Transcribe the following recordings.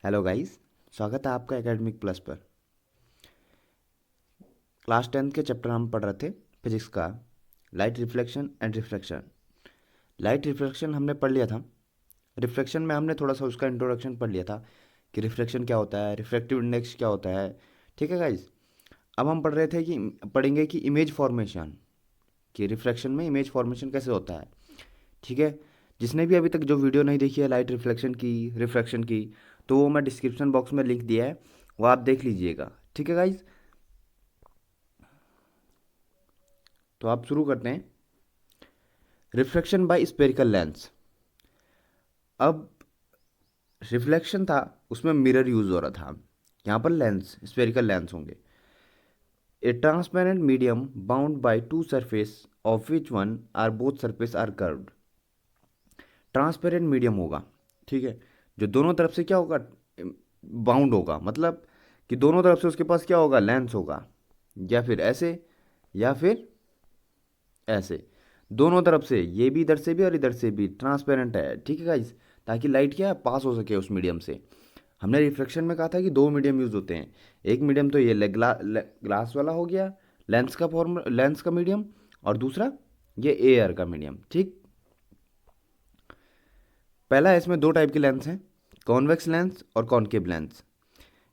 Hello guys. स्वागत है आपका एकेडमिक प्लस पर। क्लास 10th के चैप्टर हम पढ़ रहे थे फिजिक्स का, light reflection and refraction. Light reflection हमने पढ़ लिया था। रिफ्लेक्शन में हमने थोड़ा सा उसका इंट्रोडक्शन पढ़ लिया था कि रिफ्लेक्शन क्या होता है, रिफ्रैक्टिव इंडेक्स क्या होता है। ठीक है गाइस। अब हम पढ़ेंगे कि इमेज फॉर्मेशन, कि रिफ्लेक्शन में इमेज फॉर्मेशन कैसे होता है। ठीक है। जिसने भी अभी तक जो वीडियो नहीं देखी है लाइट रिफ्लेक्शन की, रिफ्रैक्शन की, तो वो मैं डिस्क्रिप्शन बॉक्स में लिंक दिया है, वो आप देख लीजिएगा। ठीक है गाइस। तो आप शुरू करते हैं। Reflection by spherical lens. अब रिफ्लेक्शन था, उसमें मिरर यूज हो रहा था। यहाँ पर लेंस, स्पेरिकल लेंस होंगे। A transparent medium bound by two surface of which one or both surface are curved. Transparent medium होगा, ठीक है, जो दोनों तरफ से क्या होगा, बाउंड होगा, मतलब कि दोनों तरफ से उसके पास क्या होगा, लेंस होगा। या फिर ऐसे, या फिर ऐसे, दोनों तरफ से, ये भी इधर से भी और इधर से भी ट्रांसपेरेंट है। ठीक है गाइस, ताकि लाइट क्या है, पास हो सके उस मीडियम से। हमने रिफ्लेक्शन में कहा था कि दो मीडियम यूज होते हैं। एक मीडियम तो ये ग्लास वाला हो गया, लेंस का मीडियम, और दूसरा ये एयर का मीडियम। ठीक। पहला है, इसमें दो टाइप के लेंस हैं, कॉन्वेक्स लेंस और concave lens.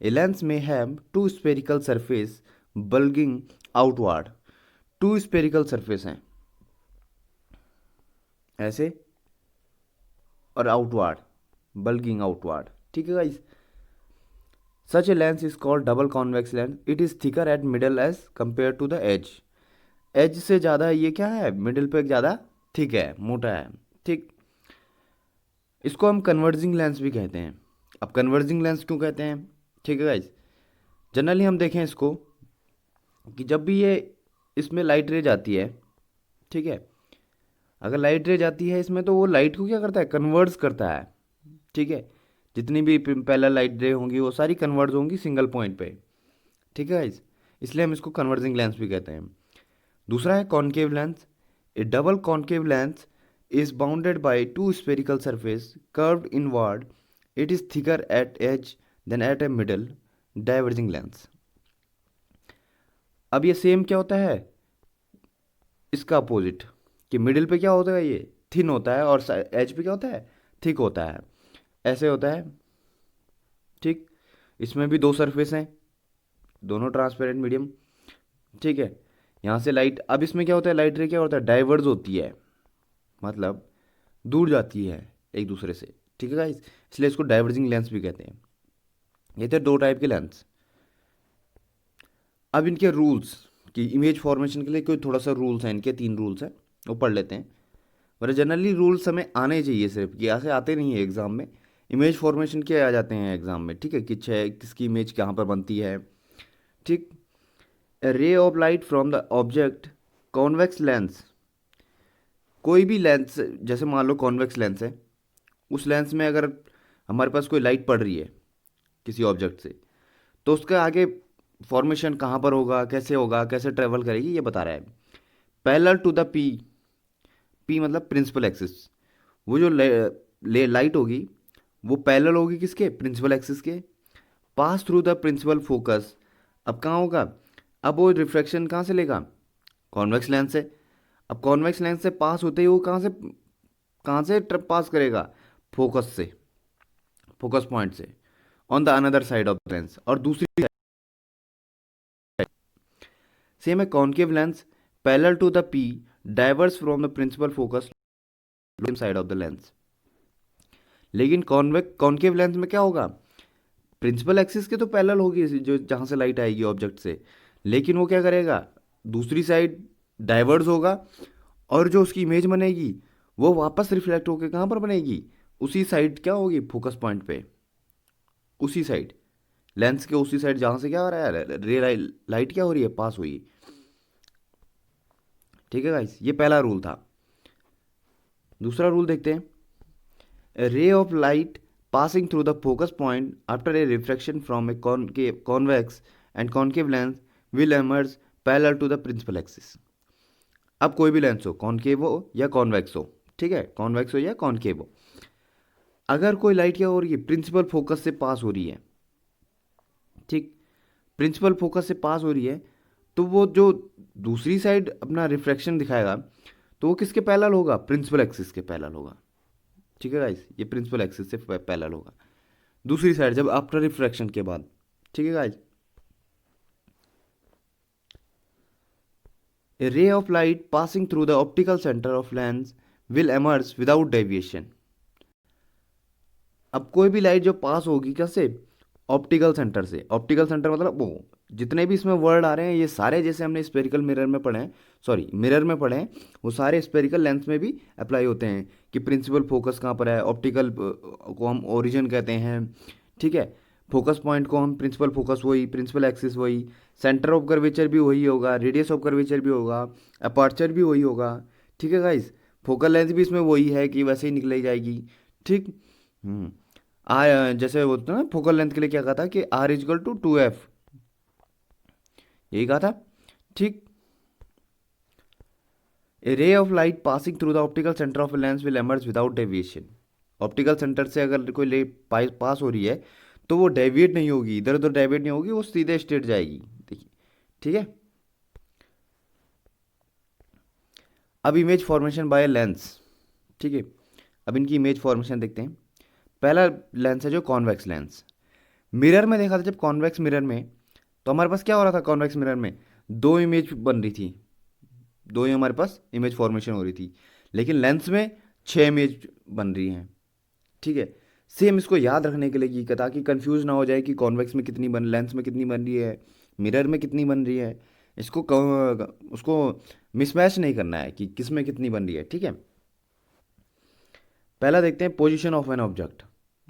A lens may have two spherical surface bulging outward. Two spherical surface हैं, ऐसे, और आउटवर्ड, बल्गिंग आउटवर्ड। ठीक है guys. Such a lens is called double convex lens. It is thicker at middle as compared to the edge. Edge से ज़्यादा ये क्या है, मिडिल पे ज़्यादा थिक है, मोटा है। ठीक। इसको हम कन्वर्जिंग लेंस भी कहते हैं। अब कन्वर्जिंग लेंस क्यों कहते हैं, ठीक है गाइस। जनरली हम देखें इसको कि जब भी ये, इसमें लाइट रे जाती है, ठीक है, अगर लाइट रे जाती है इसमें, तो वो लाइट को क्या करता है, कन्वर्ट्स करता है। ठीक है। जितनी भी पहला लाइट रे होंगी वो सारी कन्वर्ट होंगी सिंगल पॉइंट पे। ठीक है गाइस। इसलिए हम इसको कन्वर्जिंग लेंस भी कहते हैं। दूसरा है concave lens. A double concave lens is bounded by two spherical surface curved inward. It is thicker at edge than at a middle diverging lens. अब ये सेम क्या होता है, इसका अपोजिट, कि मिडिल पे क्या होता है, ये थिन होता है, और एज पे क्या होता है, थिक होता है। ऐसे होता है। ठीक। इसमें भी दो सरफेस हैं, दोनों ट्रांसपेरेंट मीडियम। ठीक है। यहाँ से लाइट, अब इसमें क्या होता है, लाइट रे क्या होता है, डाइवर्ज होती है, मतलब दूर जाती है एक दूसरे से। ठीक है गाइस। इसलिए इसको डाइवर्जिंग लेंस भी कहते हैं। ये थे दो टाइप के लेंस। अब इनके रूल्स, कि इमेज फॉर्मेशन के लिए कोई थोड़ा सा रूल्स हैं, इनके तीन रूल्स हैं, वो पढ़ लेते हैं। वरना जनरली रूल्स हमें आने चाहिए, सिर्फ कि ऐसे आते नहीं है एग्जाम में। इमेज फॉर्मेशन के आ जाते हैं एग्जाम में, ठीक है, कि किसकी इमेज कहाँ पर बनती है। ठीक। रे of light from the object, convex lens. कोई भी लेंस, जैसे मान लो कॉन्वेक्स लेंस है, उस लेंस में अगर हमारे पास कोई लाइट पड़ रही है किसी ऑब्जेक्ट से, तो उसका आगे फॉर्मेशन कहाँ पर होगा, कैसे होगा, कैसे ट्रेवल करेगी, ये बता रहा है। Parallel to the P, P मतलब प्रिंसिपल एक्सिस। वो जो लाइट होगी, वो पैरेलल होगी किसके, प्रिंसिपल एक्सिस के। Pass through the principal focus. अब कहाँ होगा, अब वो रिफ्लेक्शन कहाँ से लेगा, कॉन्वेक्स लेंस से। अब कॉन्वेक्स लेंस से पास होते ही वो कहाँ से पास करेगा, फोकस से, फोकस पॉइंट से, on the another side of the lens, और दूसरी साइड। सेम है concave lens, parallel to the P, diverse from the principal focus side of the lens. लेकिन कॉन्केव लेंस में क्या होगा, प्रिंसिपल एक्सिस के तो पैरेलल होगी, जो जहाँ से लाइट आएगी ऑब्जेक्ट से, लेकिन वो क्या करेगा, दूसरी साइड डाइवर्स होगा, और जो उसकी इमेज बनेगी वो वापस रिफ्लेक्ट होकर कहाँ पर बनेगी, उसी साइड क्या होगी, फोकस पॉइंट पे, उसी साइड, लेंस के उसी साइड जहाँ से क्या हो रहा है, लाइट क्या हो रही है, पास हुई। ठीक है गाइस, ये पहला रूल था। दूसरा रूल देखते हैं। A ray of light passing through the focus point after a refraction from a convex and concave lens will emerge parallel to the principal axis. अब कोई भी लेंस हो, कॉनकेव हो या कॉन्वेक्स हो, ठीक है, कॉन्वेक्स हो या कॉनकेव हो, अगर कोई लाइट क्या हो रही है, प्रिंसिपल फोकस से पास हो रही है, ठीक, प्रिंसिपल फोकस से पास हो रही है, तो वो जो दूसरी साइड अपना रिफ्रैक्शन दिखाएगा, तो वो किसके पैरेलल होगा, प्रिंसिपल एक्सिस के पैरेलल होगा। ठीक है गाइस, ये प्रिंसिपल एक्सिस से पैरेलल होगा दूसरी साइड जब आफ्टर रिफ्रैक्शन के बाद। ठीक है guys, A ray of light passing through the optical centre of lens will emerge without deviation. अब कोई भी लाइट जो पास होगी कैसे, ऑप्टिकल सेंटर से। ऑप्टिकल सेंटर मतलब वो जितने भी इसमें वर्ड आ रहे हैं ये सारे, जैसे हमने स्पेरिकल मिरर में पढ़े हैं, सॉरी मिरर में पढ़े हैं, वो सारे स्पेरिकल लेंस में भी अप्लाई होते हैं कि प्रिंसिपल फोकस कहाँ पर है, ऑप्टिकल को हम ओरिजिन कहते हैं। ठीक है, फोकस पॉइंट को हम प्रिंसिपल फोकस, वही प्रिंसिपल एक्सिस वही, सेंटर ऑफ कर्वेचर भी वही होगा, रेडियस ऑफ कर्वेचर भी होगा, अपर्चर भी वही होगा। ठीक है गाइस, फोकल लेंथ भी इसमें वही है कि वैसे ही निकली जाएगी। ठीक। जैसे वो ना फोकल लेंथ के लिए क्या कहा था कि आर इजकल टू 2f, यही कहा था। ठीक। A ray of light passing through the optical centre of lens will emerge without deviation. Optical centre से अगर कोई ले पास हो रही है तो वो डेविएट नहीं होगी, इधर उधर डेविएट नहीं होगी, वो सीधे स्ट्रेट जाएगी। देखिए, ठीक है। अब इमेज फॉर्मेशन बाय लेंस। ठीक है, अब इनकी इमेज फॉर्मेशन देखते हैं। पहला लेंस है जो कॉन्वेक्स लेंस। मिरर में देखा था जब कॉन्वेक्स मिरर में, तो हमारे पास क्या हो रहा था, कॉन्वेक्स मिरर में दो इमेज बन रही थी, दो ही हमारे पास इमेज फॉर्मेशन हो रही थी। लेकिन लेंस में 6 इमेज बन रही हैं। ठीक है, सेम इसको याद रखने के लिए कि ताकि कंफ्यूज ना हो जाए कि कॉन्वेक्स में कितनी बन, लेंस में कितनी बन रही है, मिरर में कितनी बन रही है, इसको उसको मिसमैच नहीं करना है कि किस में कितनी बन रही है। ठीक है, पहला देखते हैं पोजीशन ऑफ एन ऑब्जेक्ट।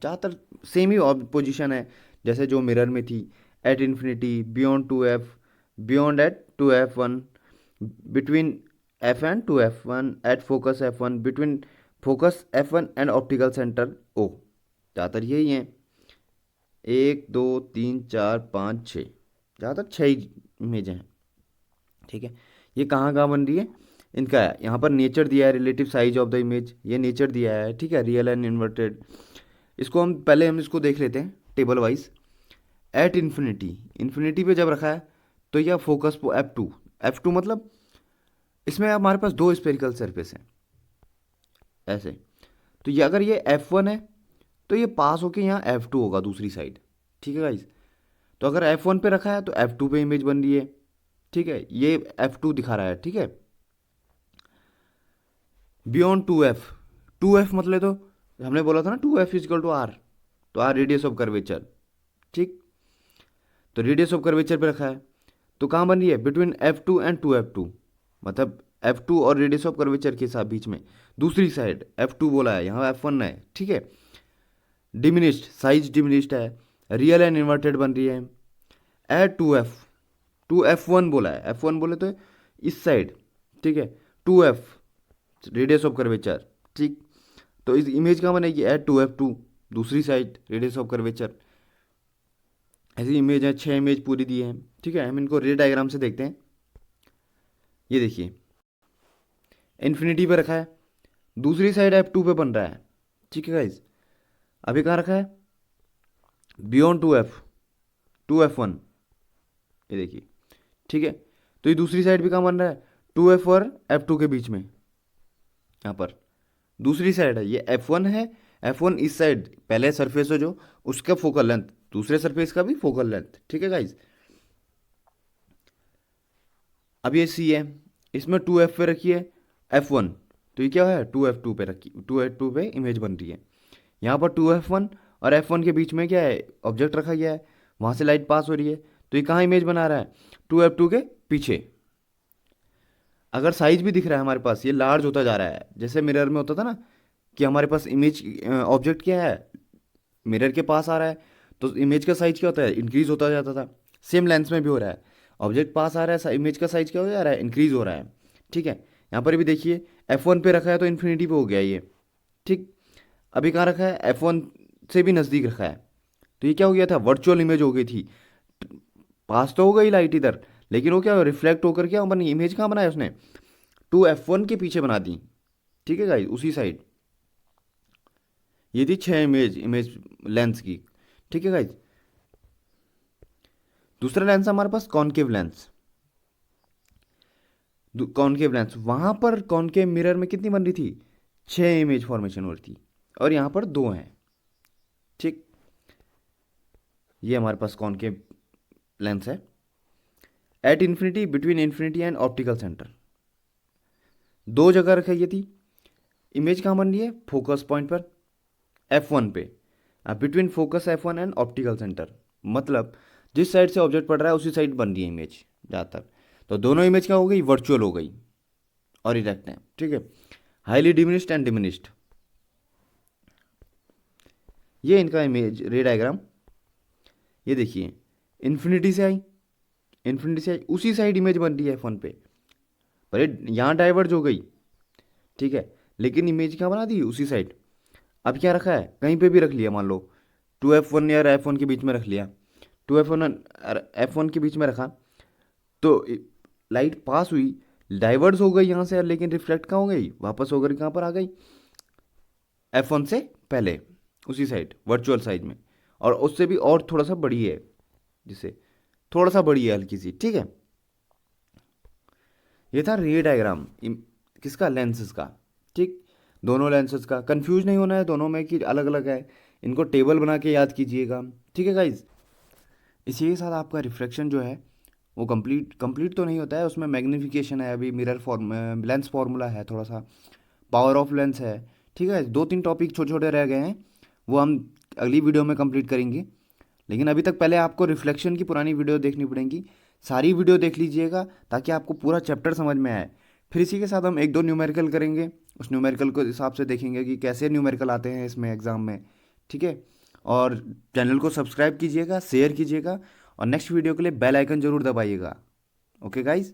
ज़्यादातर सेम ही पोजीशन है जैसे जो मिरर में थी, at infinity, beyond 2f, beyond at 2f1, between f and 2f1, at focus f1, between focus f1 and optical centre o। ज़्यादातर यही हैं, 1 2 3 4 5 6, ज़्यादातर 6 इमेज हैं। ठीक है, ये कहाँ कहाँ बन रही है, इनका यहाँ पर नेचर दिया है, relative size of the image, ये नेचर दिया है। ठीक है, रियल एंड इन्वर्टेड। इसको हम इसको देख लेते हैं table wise. At infinity, infinity पे जब रखा है तो यह फोकस F2, F2 मतलब इसमें हमारे पास दो स्पेरिकल सरफेस हैं ऐसे, तो ये अगर ये F1 है तो ये पास होके यहाँ F2 होगा दूसरी साइड। ठीक है गाइज, तो अगर F1 पे रखा है तो F2 पे इमेज बन रही है। ठीक है, ये F2 दिखा रहा है। ठीक है, बियॉन्ड 2f, 2f मतलब तो हमने बोला था ना 2f इजकल टू आर, तो आर रेडियस ऑफ कर्वेचर। ठीक, तो रेडियस ऑफ कर्वेचर पे रखा है तो कहाँ बन रही है, बिटवीन F2 एंड 2f2, मतलब F2 और रेडियस ऑफ कर्वेचर के साथ बीच में दूसरी साइड F2 बोला है, यहाँ F1 है। ठीक है, डिमिनिश्ड, साइज डिमिनिश्ड है, रियल एंड इन्वर्टेड बन रही है। एट 2f1 बोला है, F1 बोले तो इस साइड। ठीक है, 2f रेडियस ऑफ कर्वेचर। ठीक, तो इस इमेज कहाँ बनेगी, एट 2f2 दूसरी साइड रेडियस ऑफ कर्वेचर। ऐसी इमेज है, 6 इमेज पूरी दी है। ठीक है, हम इनको रे डायग्राम से देखते हैं। ये देखिए, इन्फिनिटी पे रखा है, दूसरी साइड F2 पे बन रहा है। ठीक है गाइज, अभी कहाँ रखा है, बियॉन्ड 2f1, ये देखिए। ठीक है, तो ये दूसरी साइड भी कहाँ बन रहा है, 2f और F2 के बीच में, यहाँ पर दूसरी साइड है, ये F1 है। F1 इस साइड पहले सरफेस हो जो उसका फोकल लेंथ, दूसरे सरफेस का भी फोकल लेंथ। ठीक है गाइज, अब ये C है, इसमें 2f पे रखी है F1, तो ये क्या है 2f2 पे रखी, 2f2 पे इमेज बन रही है। यहाँ पर 2f1 और F1 के बीच में क्या है, ऑब्जेक्ट रखा गया है, वहाँ से लाइट पास हो रही है, तो ये कहाँ इमेज बना रहा है, 2f2 के पीछे। अगर साइज भी दिख रहा है हमारे पास, ये लार्ज होता जा रहा है, जैसे मिरर में होता था ना कि हमारे पास इमेज ऑब्जेक्ट क्या है, मिरर के पास आ रहा है तो इमेज का साइज क्या होता है, इंक्रीज होता जाता था। सेम लेंस में भी हो रहा है, ऑब्जेक्ट पास आ रहा है, इमेज का साइज क्या हो जा रहा है, इंक्रीज हो रहा है। ठीक है, यहाँ पर भी देखिए F1 पे रखा है तो इन्फिनिटी पे हो गया ये। ठीक, अभी कहाँ रखा है, F1 से भी नज़दीक रखा है, तो ये क्या हो गया था, वर्चुअल इमेज हो गई थी। पास तो हो गई लाइट इधर, लेकिन वो क्या रिफ्लेक्ट होकर क्या बनी, इमेज कहाँ बनाया उसने, 2f1 के पीछे बना दी। ठीक है गाइस, उसी साइड ये थी 6 इमेज लेंस की। ठीक है गाइज। दूसरा लेंस हमारे पास कॉनकेव लेंस। कॉनकेव लेंस, वहां पर कॉनकेव मिरर में कितनी बन रही थी, 6 इमेज फॉर्मेशन हो रही थी, और यहाँ पर 2 हैं। ठीक, ये हमारे पास कॉनकेव लेंस है। At infinity, between infinity and optical centre, 2 जगह रखी ये थी। इमेज कहाँ बन रही है, फोकस पॉइंट पर F1 पे, between focus F1 and optical centre, मतलब जिस साइड से ऑब्जेक्ट पड़ रहा है उसी साइड बन रही है इमेज ज़्यादातर। तो दोनों इमेज क्या हो गई, वर्चुअल हो गई और इरेक्ट है। ठीक है। हाईली डिमिनिश्ड एंड डिमिनिश्ड, ये इनका इमेज रे डायग्राम। ये देखिए, इन्फिनिटी से आई, इन्फिनिटी से आई, उसी साइड इमेज बन रही है F1 पे, पर ये यहाँ डाइवर्ज हो गई। ठीक है, लेकिन इमेज क्या बना दी, उसी साइड। अब क्या रखा है, कहीं पे भी रख लिया, मान लो 2F1 या F1 के बीच में रख लिया, 2F1 F1 के बीच में रखा, तो लाइट पास हुई, डाइवर्स हो गई यहाँ से, लेकिन रिफ्लेक्ट कहाँ हो गई, वापस होकर कहाँ पर आ गई, F1 से पहले उसी साइड, वर्चुअल साइड में, और उससे भी और थोड़ा सा बड़ी है, जिसे थोड़ा सा बड़ी है, हल्की सी। ठीक है, ये था रे डायग्राम किसका, लेंसेज का। ठीक, दोनों लेंसेज का कंफ्यूज नहीं होना है दोनों में कि अलग अलग है, इनको टेबल बना के याद कीजिएगा। ठीक है गाइज। इसी के साथ आपका रिफ्लेक्शन जो है वो कंप्लीट तो नहीं होता है, उसमें मैग्नीफिकेशन है, अभी मिरर फॉर्म लेंस फार्मूला है, थोड़ा सा पावर ऑफ लेंस है। ठीक है, 2-3 टॉपिक छोटे छोटे रह गए हैं, वो हम अगली वीडियो में कंप्लीट करेंगे। लेकिन अभी तक पहले आपको रिफ्लेक्शन की पुरानी वीडियो देखनी पड़ेगी, सारी वीडियो देख लीजिएगा ताकि आपको पूरा चैप्टर समझ में आए। फिर इसी के साथ हम 1-2 न्यूमेरिकल करेंगे, उस न्यूमेरिकल को हिसाब से देखेंगे कि कैसे न्यूमेरिकल आते हैं इसमें एग्ज़ाम में। ठीक है, और चैनल को सब्सक्राइब कीजिएगा, शेयर कीजिएगा, और नेक्स्ट वीडियो के लिए बेल आइकन ज़रूर दबाइएगा। Okay guys.